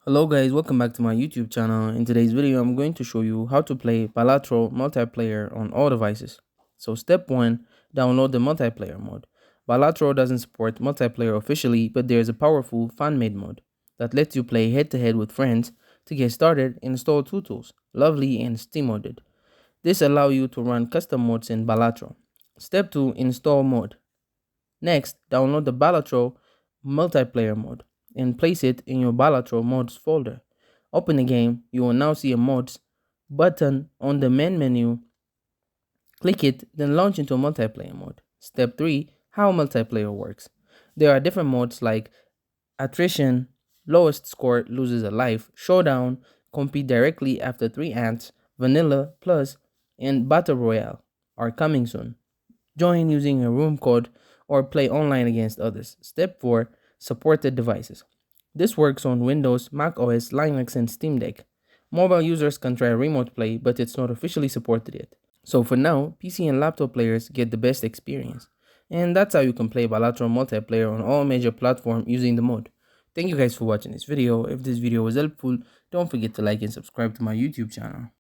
Hello guys, welcome back to my YouTube channel. In today's video, I'm going to show you how to play Balatro multiplayer on all devices. So step 1, download the multiplayer mode. Balatro doesn't support multiplayer officially, but there's a powerful fan-made mode that lets you play head-to-head with friends. To get started, install two tools, Lovely and Steam Modded. This allows you to run custom modes in Balatro. Step 2, install mod. Next, download the Balatro multiplayer mode and place it in your Balatro mods folder. Open the game, you will now see a mods button on the main menu. Click it, then launch into multiplayer mode. Step 3, how multiplayer works. There are different modes like attrition, lowest score loses a life, showdown, compete directly after 3 ants, vanilla, plus, and battle royale are coming soon. Join using a room code or play online against others. Step 4, supported devices. This works on Windows, Mac OS, Linux, and Steam Deck. Mobile users can try remote play, but it's not officially supported yet. So for now, PC and laptop players get the best experience. And that's how you can play Balatro multiplayer on all major platforms using the mod. Thank you guys for watching this video. If this video was helpful, don't forget to like and subscribe to my YouTube channel.